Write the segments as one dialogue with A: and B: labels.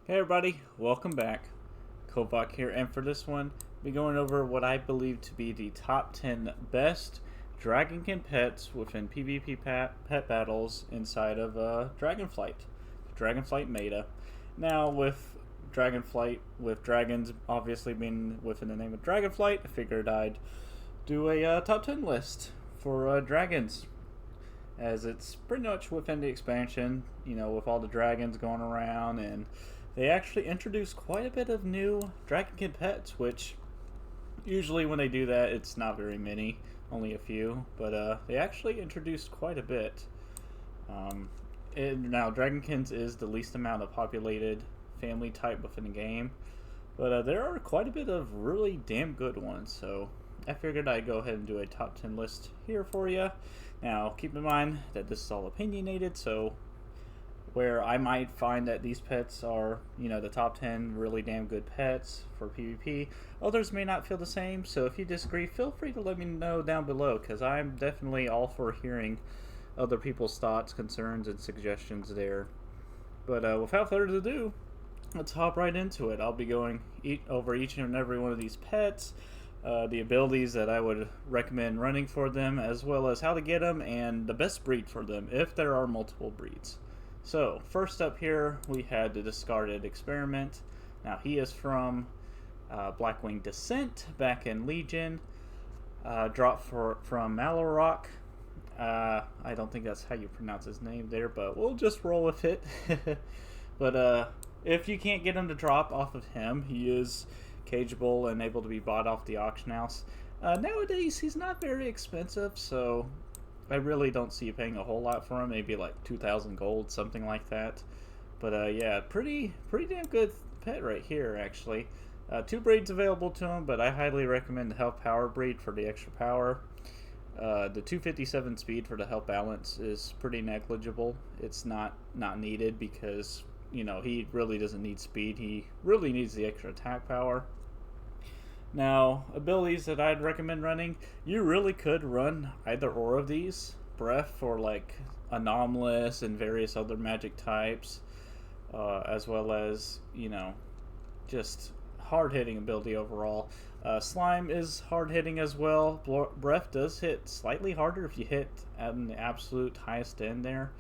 A: Hey everybody, welcome back. Kovac here, and for this one, we're going over what I believe to be the top 10 best Dragonkin pets within PvP pet battles inside of Dragonflight. Dragonflight meta. Now, with Dragonflight, with dragons obviously being within the name of Dragonflight, I figured I'd do a top 10 list for dragons, as it's pretty much within the expansion, with all the dragons going around, and they actually introduced quite a bit of new Dragonkin pets, which usually when they do that, it's not very many, only a few, but they actually introduced quite a bit. Now, Dragonkins is the least amount of populated family type within the game, but there are quite a bit of really damn good ones, so I figured I'd go ahead and do a top 10 list here for you. Now, keep in mind that this is all opinionated, so where I might find that these pets are, the top 10 really damn good pets for PvP, others may not feel the same, so if you disagree, feel free to let me know down below, because I'm definitely all for hearing other people's thoughts, concerns, and suggestions there. But without further ado, let's hop right into it. I'll be going over each and every one of these pets, the abilities that I would recommend running for them, as well as how to get them, and the best breed for them, if there are multiple breeds. So, first up here, we had the discarded experiment. Now, he is from Blackwing Descent, back in Legion. Dropped from Malorock. I don't think that's how you pronounce his name there, but we'll just roll with it. But if you can't get him to drop off of him, he is cageable and able to be bought off the auction house. Nowadays, he's not very expensive, so I really don't see you paying a whole lot for him. Maybe like 2,000 gold, something like that. But yeah, pretty damn good pet right here, actually. Two breeds available to him, but I highly recommend the health power breed for the extra power. The 257 speed for the health balance is pretty negligible. It's not needed because, he really doesn't need speed. He really needs the extra attack power. Now, abilities that I'd recommend running, you really could run either or of these. Breath for like anomalous and various other magic types, as well as, just hard-hitting ability overall. Slime is hard-hitting as well. Breath does hit slightly harder if you hit at the absolute highest end there,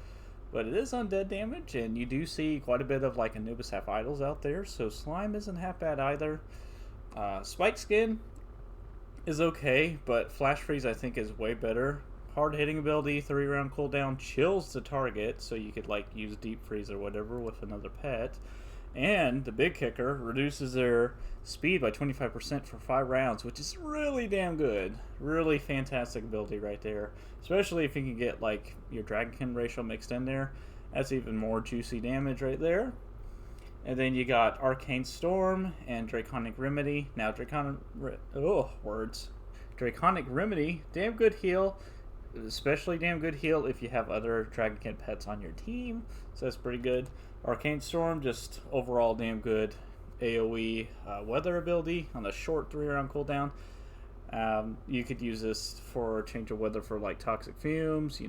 A: but it is undead damage, and you do see quite a bit of like Anubis half idols out there, so Slime isn't half bad either. Spike Skin is okay, but Flash Freeze I think is way better. Hard hitting ability, 3-round cooldown, chills the target, so you could like use Deep Freeze or whatever with another pet. And the big kicker, reduces their speed by 25% for 5 rounds, which is really damn good. Really fantastic ability right there. Especially if you can get like your Dragonkin ratio mixed in there. That's even more juicy damage right there. And then you got Arcane Storm and Draconic Remedy. Now, Draconic Remedy, damn good heal. Especially damn good heal if you have other Dragonkin pets on your team. So that's pretty good. Arcane Storm, just overall damn good AoE weather ability on a short 3-round cooldown. You could use this for change of weather for like toxic fumes,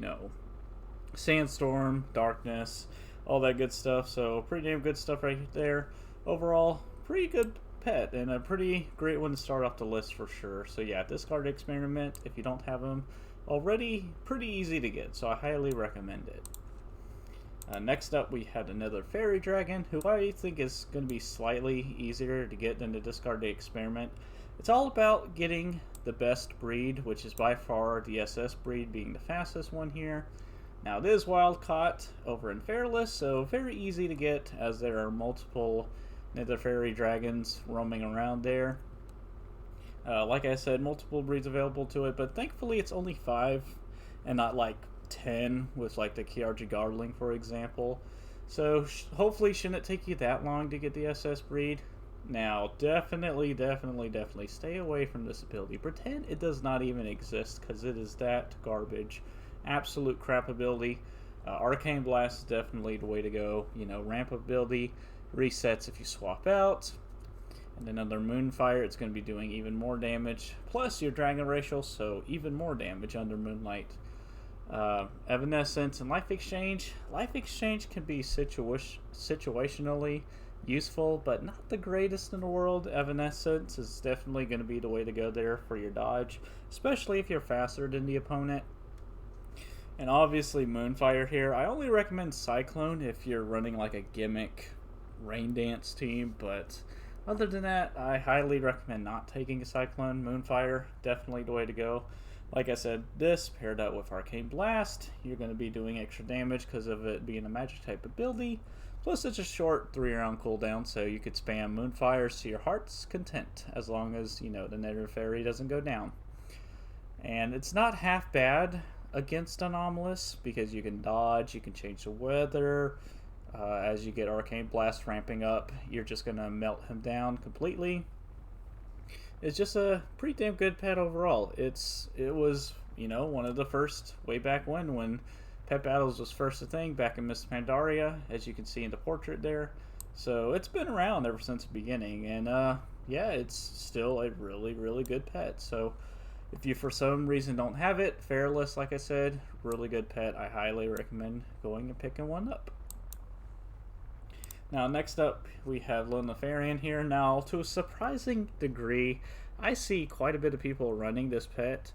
A: sandstorm, darkness, all that good stuff. So pretty damn good stuff right there. Overall, pretty good pet and a pretty great one to start off the list for sure. So yeah, discard experiment if you don't have them already, pretty easy to get, so I highly recommend it. Next up, we had another Faerie dragon, who I think is going to be slightly easier to get than the discard experiment. It's all about getting the best breed, which is by far the SS breed being the fastest one here. Now, it is wild caught over in Fairless, so very easy to get as there are multiple Nether Faerie dragons roaming around there. Like I said, multiple breeds available to it, but thankfully it's only 5 and not like 10 with like the KRG Gardling, for example. So hopefully shouldn't take you that long to get the SS breed. Now, definitely stay away from this ability. Pretend it does not even exist, because it is that garbage. Absolute crap ability. Arcane Blast is definitely the way to go. Ramp ability resets if you swap out. And then under Moonfire, it's going to be doing even more damage. Plus your dragon ratio, so even more damage under Moonlight. Evanescence and Life Exchange. Life Exchange can be situationally useful, but not the greatest in the world. Evanescence is definitely going to be the way to go there for your dodge, especially if you're faster than the opponent. And obviously Moonfire here. I only recommend Cyclone if you're running like a gimmick Rain Dance team, but other than that, I highly recommend not taking a Cyclone. Moonfire, definitely the way to go. Like I said, this paired up with Arcane Blast, you're going to be doing extra damage because of it being a magic type ability. Plus, it's a short 3-round cooldown, so you could spam Moonfires to your heart's content, as long as, you know, the Nether Faerie doesn't go down. And it's not half bad against Anomalous, because you can dodge, you can change the weather. As you get Arcane Blast ramping up, you're just going to melt him down completely. It's just a pretty damn good pet overall. It was, you know, one of the first way back when Pet Battles was first a thing back in Miss Pandaria, as you can see in the portrait there. So it's been around ever since the beginning, and yeah, it's still a really, really good pet. So if you for some reason don't have it, Fairless, like I said, really good pet. I highly recommend going and picking one up. Now, next up, we have Lil Nefarian here. Now, to a surprising degree, I see quite a bit of people running this pet.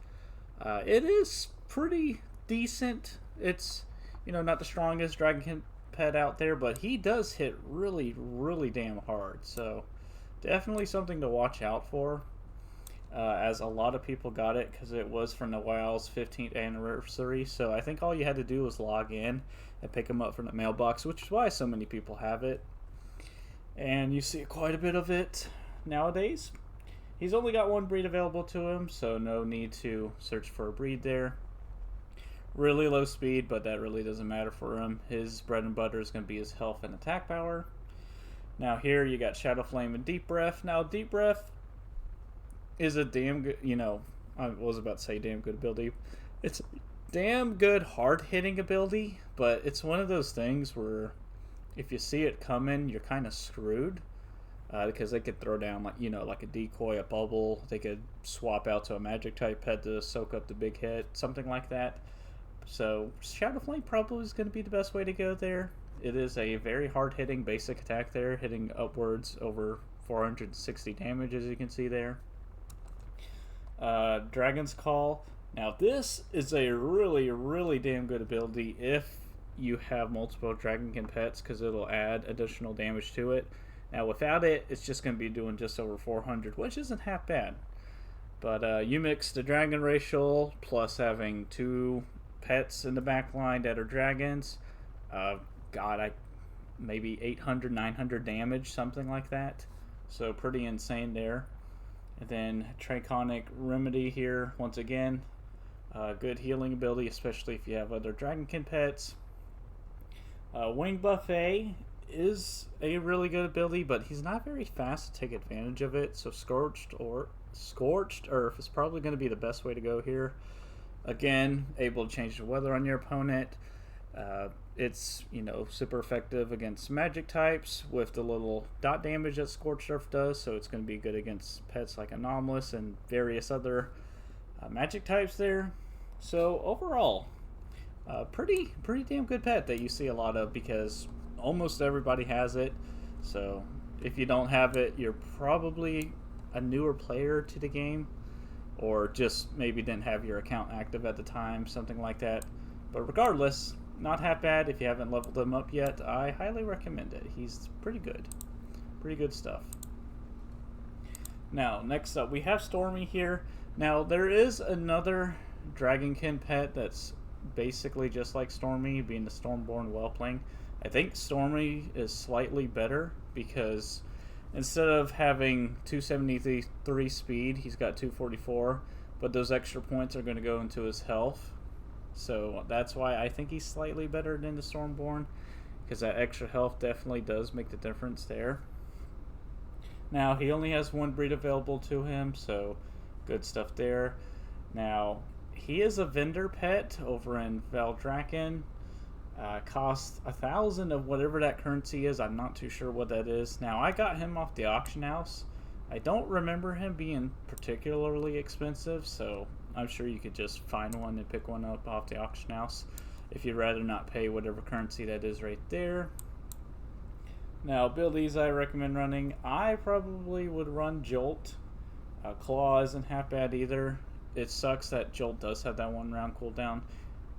A: It is pretty decent. It's, you know, not the strongest Dragonkin pet out there, but he does hit really, really damn hard. So, definitely something to watch out for, as a lot of people got it because it was from the WoW's 15th anniversary. So, I think all you had to do was log in and pick them up from the mailbox, which is why so many people have it. And you see quite a bit of it nowadays. He's only got one breed available to him, so no need to search for a breed there. Really low speed, but that really doesn't matter for him. His bread and butter is going to be his health and attack power. Now here you got Shadow Flame and Deep Breath. Now Deep Breath is a damn good, you know, I was about to say damn good ability. It's a damn good hard-hitting ability, but it's one of those things where if you see it coming, you're kind of screwed, because they could throw down, like, you know, like a decoy, a bubble. They could swap out to a magic type pet to soak up the big hit, something like that. So Shadow Flame probably is going to be the best way to go there. It is a very hard-hitting basic attack there, hitting upwards over 460 damage, as you can see there. Dragon's Call. Now this is a really, really damn good ability if you have multiple Dragonkin pets, because it'll add additional damage to it. Now without it, it's just going to be doing just over 400, which isn't half bad. But you mix the Dragon Racial plus having 2 pets in the back line that are dragons. God, maybe 800, 900 damage, something like that. So pretty insane there. And then Draconic Remedy here, once again. Good healing ability, especially if you have other Dragonkin pets. Wing Buffet is a really good ability, but he's not very fast to take advantage of it. So Scorched Earth is probably going to be the best way to go here. Again, able to change the weather on your opponent. It's, you know, super effective against magic types with the little dot damage that Scorched Earth does. So it's going to be good against pets like Anomalous and various other magic types there. So overall, pretty damn good pet that you see a lot of, because almost everybody has it. So if you don't have it, you're probably a newer player to the game, or just maybe didn't have your account active at the time, something like that. But regardless, not half bad. If you haven't leveled him up yet, I highly recommend it. He's pretty good stuff. Now next up, we have Stormy here. Now there is another Dragonkin pet that's basically just like Stormy, being the Stormborn Whelpling. I think Stormy is slightly better, because instead of having 273 speed, he's got 244, but those extra points are going to go into his health. So that's why I think he's slightly better than the Stormborn, because that extra health definitely does make the difference there. Now he only has one breed available to him, so good stuff there. Now he is a vendor pet over in Valdraken. Costs 1,000 of whatever that currency is. I'm not too sure what that is. Now I got him off the auction house. I don't remember him being particularly expensive, so I'm sure you could just find one and pick one up off the auction house if you'd rather not pay whatever currency that is right there. Now, abilities I recommend running, I probably would run Jolt. Claw isn't half bad either. It sucks that Jolt does have that 1 round cooldown.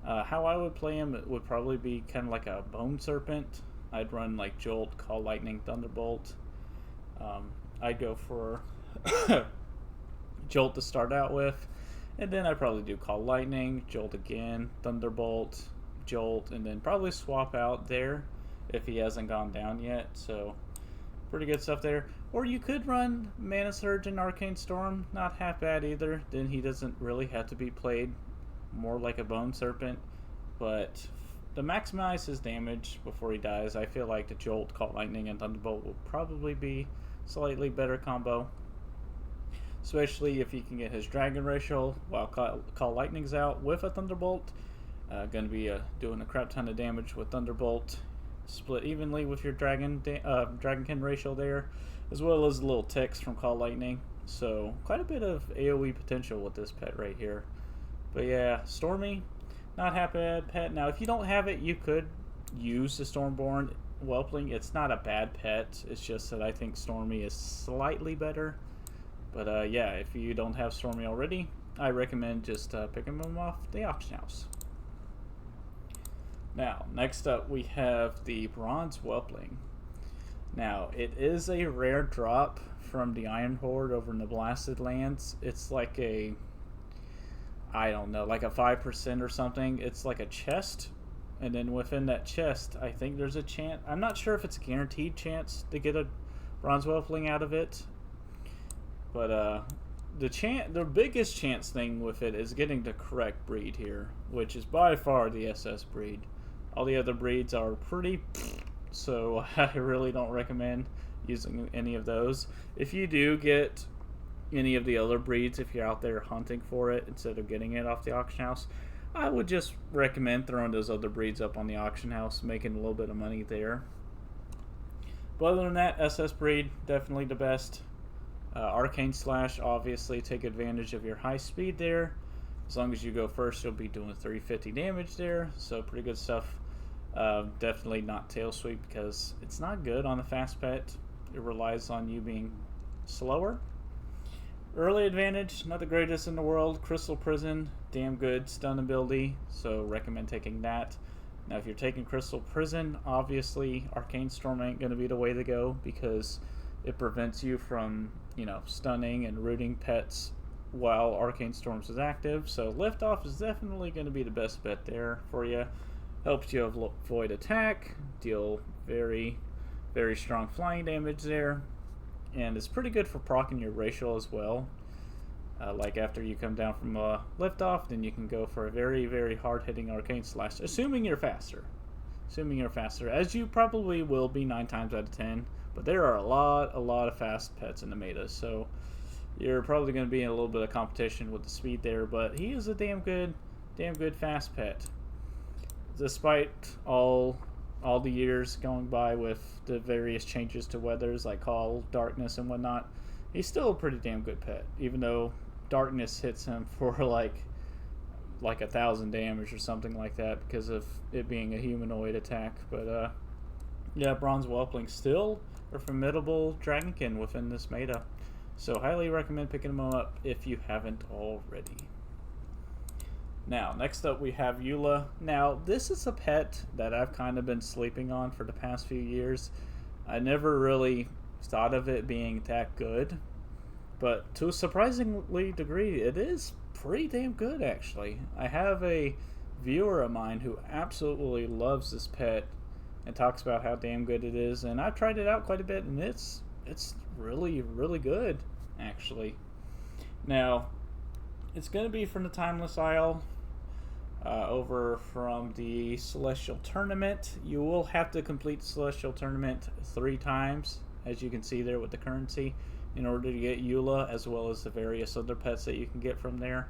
A: How I would play him, it would probably be kind of like a Bone Serpent. I'd run like Jolt, Call Lightning, Thunderbolt. I'd go for Jolt to start out with, and then I'd probably do Call Lightning, Jolt again, Thunderbolt, Jolt, and then probably swap out there if he hasn't gone down yet. So pretty good stuff there. Or you could run Mana Surge and Arcane Storm, not half bad either. Then he doesn't really have to be played more like a Bone Serpent, but to maximize his damage before he dies, I feel like the Jolt, Call Lightning, and Thunderbolt will probably be slightly better combo, especially if he can get his Dragon ratio while Call Lightning's out with a Thunderbolt. Going to be doing a crap ton of damage with Thunderbolt, split evenly with your Dragonkin ratio there, as well as little ticks from Call Lightning. So quite a bit of AoE potential with this pet right here. But yeah, Stormy, not half bad pet. Now, if you don't have it, you could use the Stormborn Whelpling. It's not a bad pet. It's just that I think Stormy is slightly better. But yeah, if you don't have Stormy already, I recommend just picking them off the auction house. Now, next up we have the Bronze Whelpling. Now, it is a rare drop from the Iron Horde over in the Blasted Lands. It's like a, I don't know, like a 5% or something. It's like a chest, and then within that chest, I think there's a chance. I'm not sure if it's a guaranteed chance to get a Bronze Whelpling out of it, but the biggest chance thing with it is getting the correct breed here, which is by far the SS breed. All the other breeds are pretty, so I really don't recommend using any of those. If you do get any of the other breeds, if you're out there hunting for it instead of getting it off the auction house, I would just recommend throwing those other breeds up on the auction house, making a little bit of money there. But other than that, SS breed, definitely the best. Arcane Slash, obviously take advantage of your high speed there. As long as you go first, you'll be doing 350 damage there, so pretty good stuff. Definitely not Tail Sweep because it's not good on the fast pet. It relies on you being slower. Early advantage, not the greatest in the world. Crystal Prison, damn good stun ability, so recommend taking that. Now if you're taking Crystal Prison, obviously Arcane Storm ain't going to be the way to go because it prevents you from, stunning and rooting pets while Arcane Storms is active. So Liftoff is definitely going to be the best bet there for you. Helps you avoid attack, deal very, very strong flying damage there, and it's pretty good for proccing your racial as well. Like after you come down from Liftoff, then you can go for a very, very hard-hitting Arcane Slash, assuming you're faster. As you probably will be 9 times out of 10, but there are a lot of fast pets in the meta, so you're probably going to be in a little bit of competition with the speed there, but he is a damn good fast pet. Despite all the years going by with the various changes to weathers like Call, Darkness, and whatnot, he's still a pretty damn good pet, even though Darkness hits him for like 1,000 damage or something like that because of it being a humanoid attack. But yeah, Bronze Whelpling still a formidable Dragonkin within this meta, so highly recommend picking them up if you haven't already. Now, next up we have Eula. Now, this is a pet that I've kind of been sleeping on for the past few years. I never really thought of it being that good, but to a surprisingly degree, it is pretty damn good, actually. I have a viewer of mine who absolutely loves this pet and talks about how damn good it is, and I've tried it out quite a bit, and it's really, really good, actually. Now, it's going to be from the Timeless Isle, over from the Celestial Tournament. You will have to complete the Celestial Tournament 3 times, as you can see there with the currency, in order to get Eula, as well as the various other pets that you can get from there.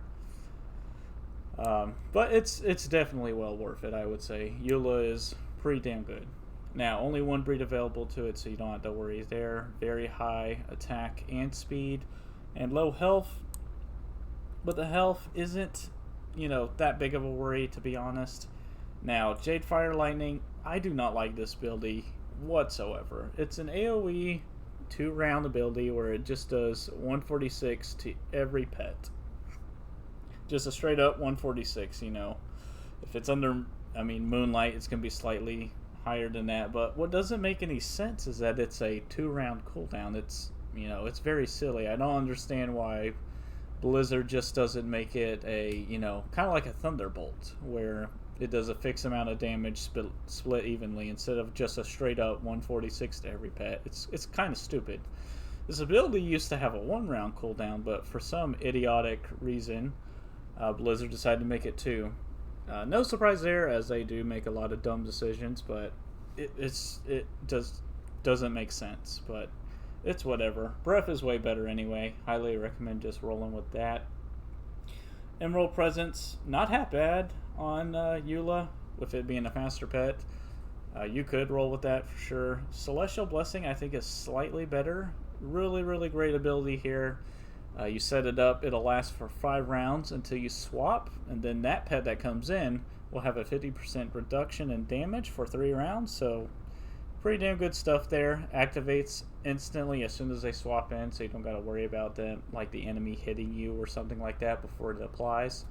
A: But it's definitely well worth it, I would say. Eula is pretty damn good. Now, only one breed available to it, so you don't have to worry there. Very high attack and speed, and low health. but the health isn't, that big of a worry, to be honest. Now, Jade Fire Lightning, I do not like this ability whatsoever. It's an AoE 2-round ability where it just does 146 to every pet. Just a straight up 146, If it's under, Moonlight, it's going to be slightly higher than that. But what doesn't make any sense is that it's a 2-round cooldown. It's very silly. I don't understand why Blizzard just doesn't make it a, kind of like a Thunderbolt, where it does a fixed amount of damage split evenly instead of just a straight up 146 to every pet. It's kind of stupid. This ability used to have a 1-round cooldown, but for some idiotic reason, Blizzard decided to make it 2. No surprise there, as they do make a lot of dumb decisions, but it doesn't make sense. But it's whatever. Breath is way better anyway. Highly recommend just rolling with that. Emerald Presence, not half bad on Eula, with it being a faster pet. You could roll with that for sure. Celestial Blessing, I think, is slightly better. Really, really great ability here. You set it up, it'll last for 5 rounds until you swap, and then that pet that comes in will have a 50% reduction in damage for 3 rounds, so pretty damn good stuff there. Activates instantly as soon as they swap in, so you don't got to worry about them, like the enemy hitting you or something like that before it applies.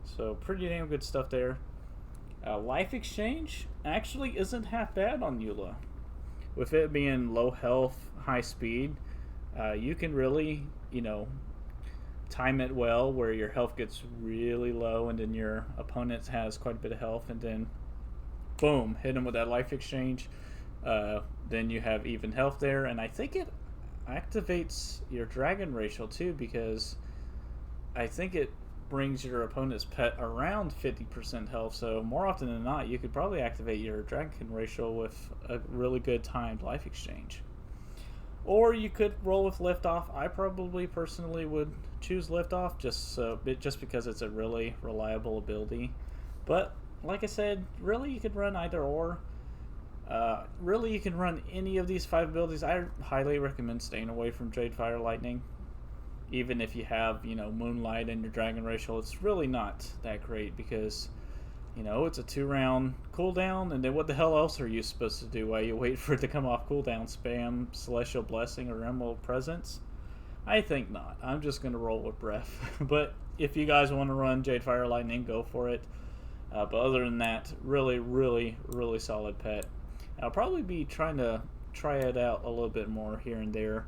A: So pretty damn good stuff there. Life Exchange actually isn't half bad on Eula. With it being low health, high speed, you can really, time it well where your health gets really low and then your opponent has quite a bit of health, and then boom, hit them with that Life Exchange. Then you have even health there, and I think it activates your dragon ratio too, because I think it brings your opponent's pet around 50% health, so more often than not you could probably activate your Dragonkin ratio with a really good timed Life Exchange. Or you could roll with Liftoff. I probably personally would choose Liftoff just because it's a really reliable ability. But like I said, really you could run either or. Really you can run any of these 5 abilities. I highly recommend staying away from Jade Fire Lightning. Even if you have, Moonlight and your Dragon Racial, it's really not that great because, it's a 2-round cooldown, and then what the hell else are you supposed to do while you wait for it to come off cooldown? Spam Celestial Blessing or Emerald Presence? I think not. I'm just going to roll with Breath. But if you guys want to run Jade Fire Lightning, go for it. But other than that, really, really, really solid pet. I'll probably be trying to try it out a little bit more here and there,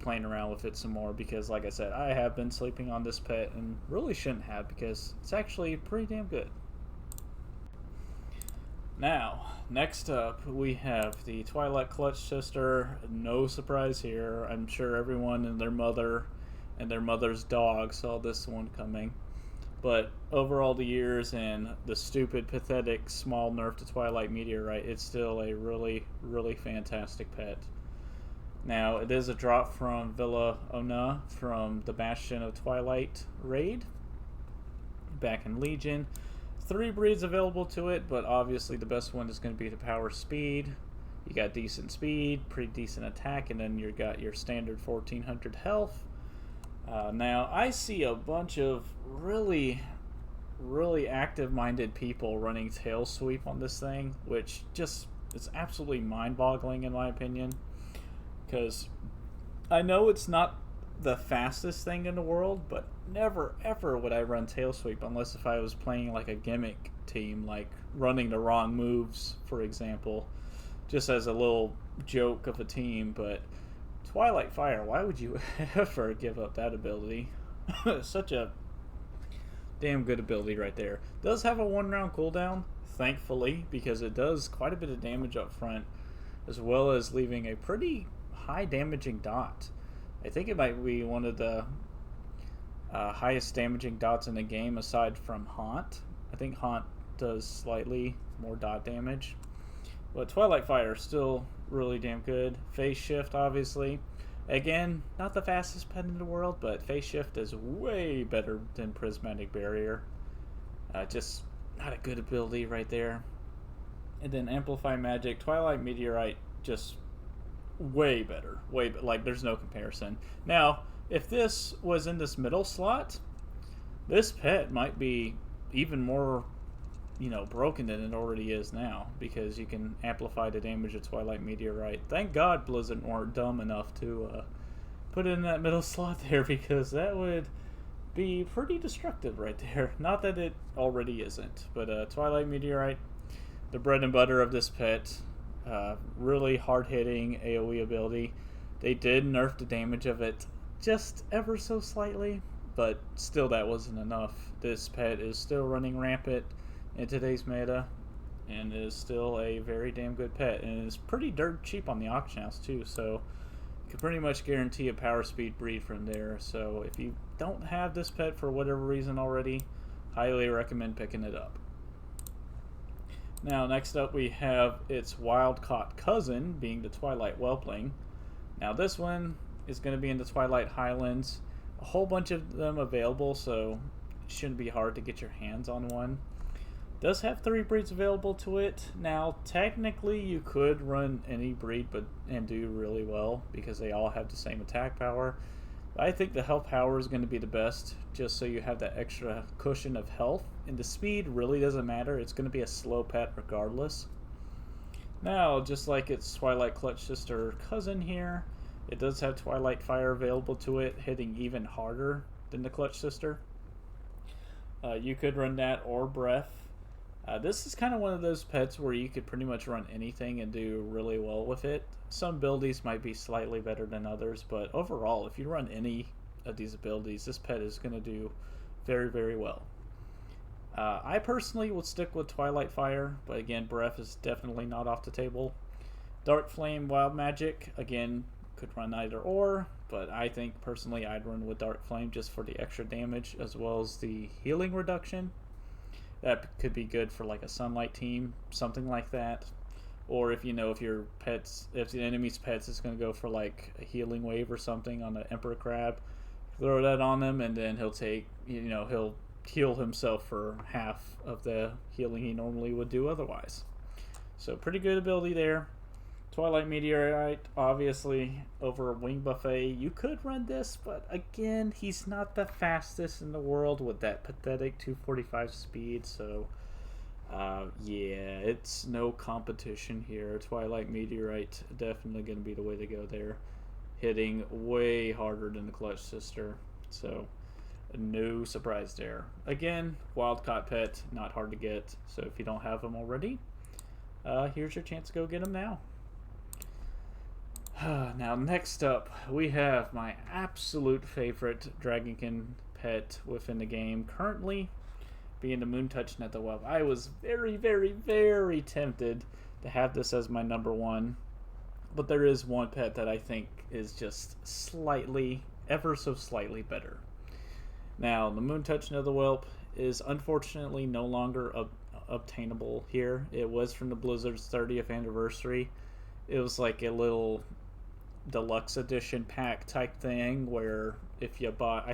A: playing around with it some more, because like I said, I have been sleeping on this pet and really shouldn't have, because it's actually pretty damn good. Now, next up we have the Twilight Clutch-Sister. No surprise here. I'm sure everyone and their mother and their mother's dog saw this one coming. But over all the years and the stupid, pathetic, small nerf to Twilight Meteorite, it's still a really, really fantastic pet. Now, it is a drop from Villa Ona from the Bastion of Twilight raid back in Legion. 3 breeds available to it, but obviously the best one is going to be the power speed. You got decent speed, pretty decent attack, and then you got your standard 1400 health. Now, I see a bunch of really, really active-minded people running tail sweep on this thing, which just is absolutely mind-boggling in my opinion. Because I know it's not the fastest thing in the world, but never ever would I run tail sweep unless if I was playing like a gimmick team, like running the wrong moves, for example, just as a little joke of a team. But Twilight Fire, why would you ever give up that ability? Such a damn good ability right there. Does have a 1-round cooldown, thankfully, because it does quite a bit of damage up front, as well as leaving a pretty high damaging dot. I think it might be one of the highest damaging dots in the game aside from Haunt. I think Haunt does slightly more dot damage. But Twilight Fire is still really damn good. Phase Shift, obviously. Again, not the fastest pet in the world, but Phase Shift is way better than Prismatic Barrier. Just not a good ability right there. And then Amplify Magic. Twilight Meteorite just way better. Like there's no comparison. Now, if this was in this middle slot, this pet might be even more, broken than it already is now, because you can amplify the damage of Twilight Meteorite. Thank God Blizzard weren't dumb enough to put it in that middle slot there, because that would be pretty destructive right there. Not that it already isn't, but Twilight Meteorite, the bread and butter of this pet. Really hard-hitting AoE ability. They did nerf the damage of it just ever so slightly, but still that wasn't enough. This pet is still running rampant in today's meta, and is still a very damn good pet, and is pretty dirt cheap on the auction house too, so you can pretty much guarantee a power speed breed from there. So if you don't have this pet for whatever reason already, highly recommend picking it up. Now, next up we have its wild-caught cousin, being the Twilight Whelpling. Now, this one is going to be in the Twilight Highlands. A whole bunch of them available, so it shouldn't be hard to get your hands on one. Does have 3 breeds available to it. Now, technically, you could run any breed and do really well, because they all have the same attack power. I think the health power is going to be the best, just so you have that extra cushion of health. And the speed really doesn't matter. It's going to be a slow pet regardless. Now, just like its Twilight Clutch-Sister cousin here, it does have Twilight Fire available to it, hitting even harder than the Clutch-Sister. You could run that or Breath. This is kind of one of those pets where you could pretty much run anything and do really well with it. Some abilities might be slightly better than others, but overall, if you run any of these abilities, this pet is going to do very, very well. I personally would stick with Twilight Fire, but again, Breath is definitely not off the table. Dark Flame, Wild Magic, again, could run either or, but I think personally I'd run with Dark Flame just for the extra damage as well as the healing reduction. That could be good for like a Sunlight team, something like that. Or if if the enemy's pets is going to go for like a healing wave or something on the Emperor Crab, throw that on him, and then he'll take, he'll heal himself for half of the healing he normally would do otherwise. So pretty good ability there. Twilight Meteorite, obviously, over Wing Buffet. You could run this, but again, he's not the fastest in the world with that pathetic 245 speed, so yeah, it's no competition here. Twilight Meteorite definitely going to be the way to go there. Hitting way harder than the Clutch-Sister, so no surprise there. Again, wild-caught pet, not hard to get, so if you don't have them already, here's your chance to go get them now. Now, next up, we have my absolute favorite Dragonkin pet within the game currently, being the Moontouch Netherwhelp. I was very, very, very tempted to have this as my number one, but there is one pet that I think is just slightly, ever so slightly better. Now, the Moontouch Netherwhelp is unfortunately no longer obtainable here. It was from the Blizzard's 30th anniversary. It was like a little deluxe edition pack type thing where if you bought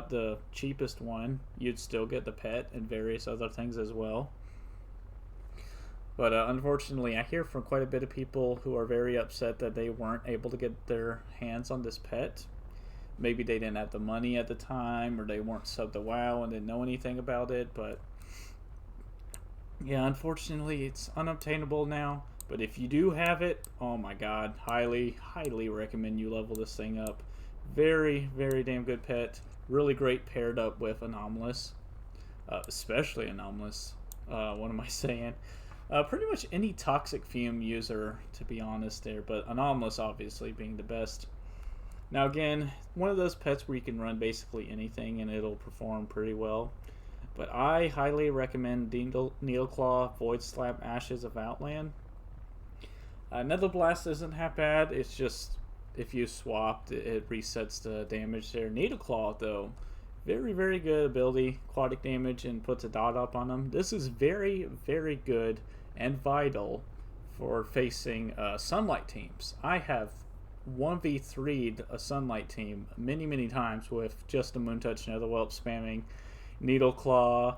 A: the cheapest one, you'd still get the pet and various other things as well. But unfortunately, I hear from quite a bit of people who are very upset that they weren't able to get their hands on this pet. Maybe they didn't have the money at the time, or they weren't subbed to WoW and didn't know anything about it. But yeah, unfortunately, it's unobtainable now. But if you do have it, oh my god, highly, highly recommend you level this thing up. Very, very damn good pet. Really great paired up with Anomalous. Especially Anomalous. What am I saying? Pretty much any Toxic Fume user, to be honest there. But Anomalous obviously being the best. Now again, one of those pets where you can run basically anything and it'll perform pretty well. But I highly recommend Needleclaw, Void Slap, Ashes of Outland. Nether Blast isn't half bad. It's just if you swapped, it resets the damage there. Needleclaw, though, very, very good ability. Aquatic damage and puts a dot up on them. This is very, very good and vital for facing Sunlight teams. I have 1v3'd a Sunlight team many, many times with just the Moontouch Netherwhelp spamming Needleclaw,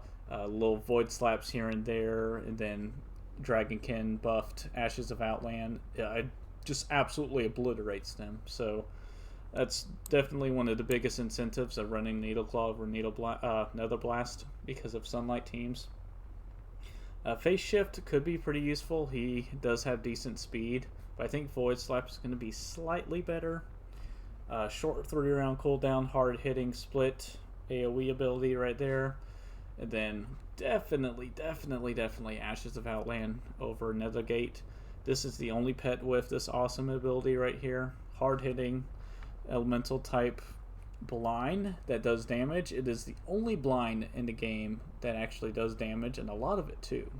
A: little Void Slaps here and there, and then Dragonkin buffed Ashes of Outland. just absolutely obliterates them. So that's definitely one of the biggest incentives of running Needleclaw over Nether Blast because of Sunlight teams. Phase Shift could be pretty useful. He does have decent speed, but I think Void Slap is going to be slightly better. Short 3-round cooldown, hard hitting split AoE ability right there. And then definitely Ashes of Outland over Nethergate. This is the only pet with this awesome ability right here. Hard hitting, elemental type blind that does damage. It is the only blind in the game that actually does damage, and a lot of it too.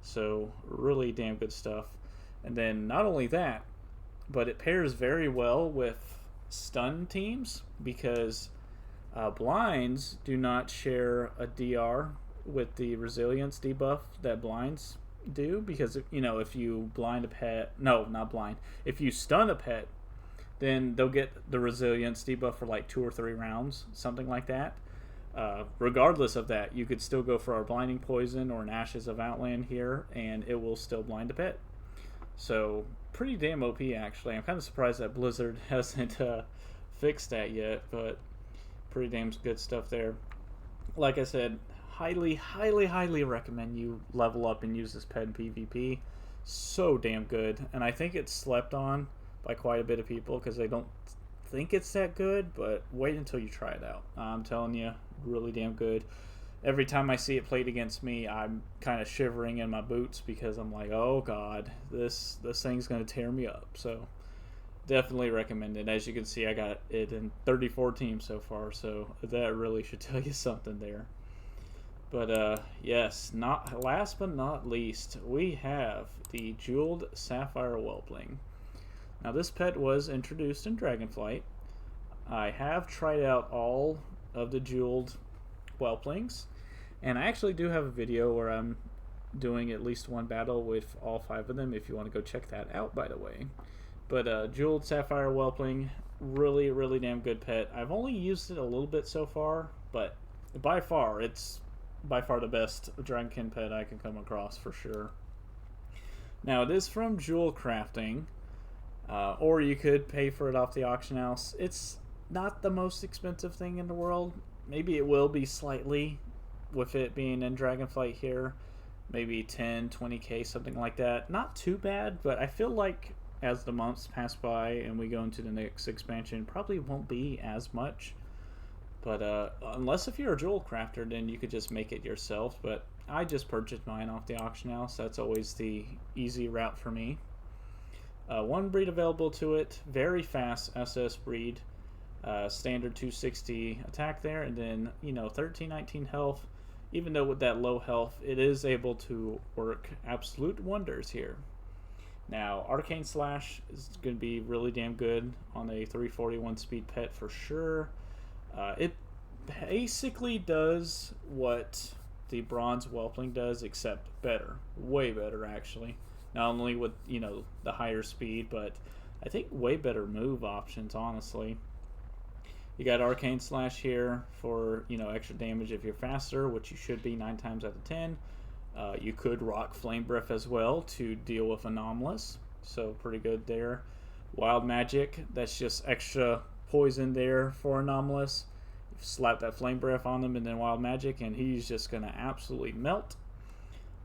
A: So really damn good stuff. And then not only that, but it pairs very well with stun teams because blinds do not share a DR with the resilience debuff that blinds do, because if you blind a pet, no, not blind, if you stun a pet, then they'll get the resilience debuff for like 2 or 3 rounds, something like that. Regardless of that, you could still go for our blinding poison or an Ashes of Outland here, and it will still blind a pet. So pretty damn OP actually. I'm kind of surprised that Blizzard hasn't fixed that yet, but pretty damn good stuff there. Like I said, highly recommend you level up and use this pet in PvP. So damn good, and I think it's slept on by quite a bit of people because they don't think it's that good, but wait until you try it out. I'm telling you, really damn good. Every time I see it played against me, I'm kind of shivering in my boots because I'm like, oh god, this thing's going to tear me up. So definitely recommend it. As you can see, I got it in 34 teams so far, so that really should tell you something there. But yes, last but not least, we have the Jeweled Sapphire Whelpling. Now this pet was introduced in Dragonflight. I have tried out all of the Jeweled Whelplings, and I actually do have a video where I'm doing at least one battle with all 5 of them if you want to go check that out, by the way. But Jeweled Sapphire Whelpling, really damn good pet. I've only used it a little bit so far, but by far it's the best Dragonkin pet I can come across for sure. Now it is from Jewel Crafting, or you could pay for it off the auction house. It's not the most expensive thing in the world. Maybe it will be slightly with it being in Dragonflight here. Maybe 10, 20k, something like that. Not too bad, but I feel like as the months pass by and we go into the next expansion, probably won't be as much. But unless if you're a jewel crafter, then you could just make it yourself. But I just purchased mine off the auction house. That's always the easy route for me. One breed available to it, very fast SS breed. Standard 260 attack there, and then 13-19 health. Even though with that low health, it is able to work absolute wonders here. Now Arcane Slash is going to be really damn good on a 341 speed pet for sure. It basically does what the Bronze Whelpling does, except better, way better actually. Not only with the higher speed, but I think way better move options, honestly. You got Arcane Slash here for extra damage if you're faster, which you should be 9 times out of 10. You could rock Flame Breath as well to deal with Anomalous, so pretty good there. Wild Magic, that's just extra poison there for Anomalous. You slap that Flame Breath on him and then Wild Magic, and he's just gonna absolutely melt.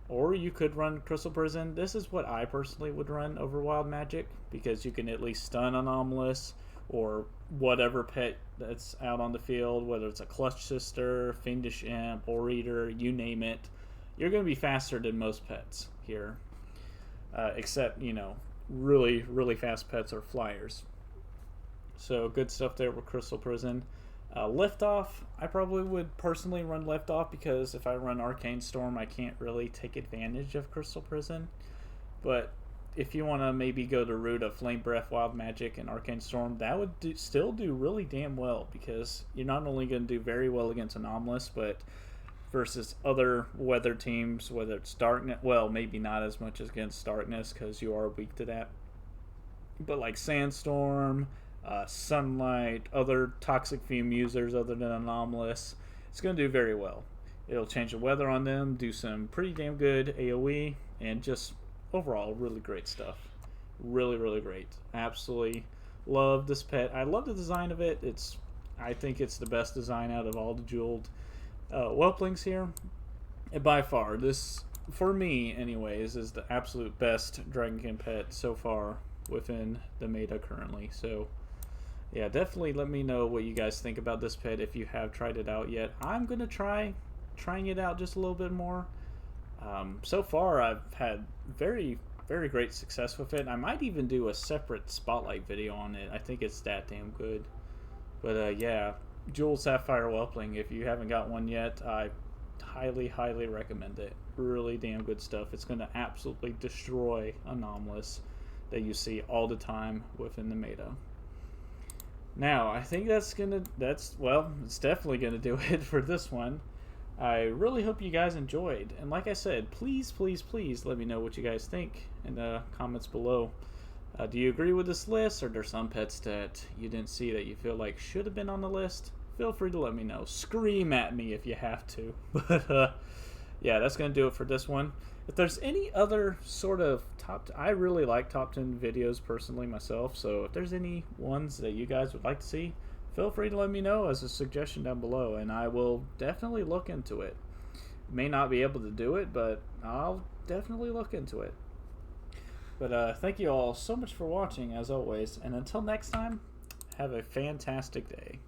A: Or you could run Crystal Prison. This is what I personally would run over Wild Magic, because you can at least stun Anomalous or whatever pet that's out on the field, whether it's a Clutch-Sister, Fiendish Imp, or Eater, you name it. You're going to be faster than most pets here, except, really fast pets are flyers. So good stuff there with Crystal Prison. Liftoff, I probably would personally run Liftoff, because if I run Arcane Storm, I can't really take advantage of Crystal Prison. But if you want to maybe go the route of Flame Breath, Wild Magic, and Arcane Storm, that would still do really damn well, because you're not only going to do very well against Anomalous, but versus other weather teams, whether it's Darkness, well, maybe not as much as against Darkness, because you are weak to that. But like Sandstorm, Sunlight, other Toxic Fume users other than Anomalous, it's going to do very well. It'll change the weather on them, do some pretty damn good AoE, and just overall really great stuff. Really, really great. Absolutely love this pet. I love the design of it. I think it's the best design out of all the jeweled whelplings here. And by far, this, for me anyways, is the absolute best Dragonkin pet so far within the meta currently. So yeah, definitely let me know what you guys think about this pet if you have tried it out yet. I'm going to trying it out just a little bit more. So far, I've had very great success with it. I might even do a separate spotlight video on it. I think it's that damn good. But yeah, Jewel Sapphire Whelpling, if you haven't got one yet, I highly recommend it. Really damn good stuff. It's going to absolutely destroy Anomalous that you see all the time within the meta. Now, I think it's definitely gonna do it for this one. I really hope you guys enjoyed, and like I said, please let me know what you guys think in the comments below. Do you agree with this list, or are there some pets that you didn't see that you feel like should have been on the list? Feel free to let me know. Scream at me if you have to. But yeah, that's gonna do it for this one. If there's any other sort of I really like top 10 videos personally myself, so if there's any ones that you guys would like to see, feel free to let me know as a suggestion down below, and I will definitely look into it. May not be able to do it, but I'll definitely look into it. But thank you all so much for watching, as always, and until next time, have a fantastic day.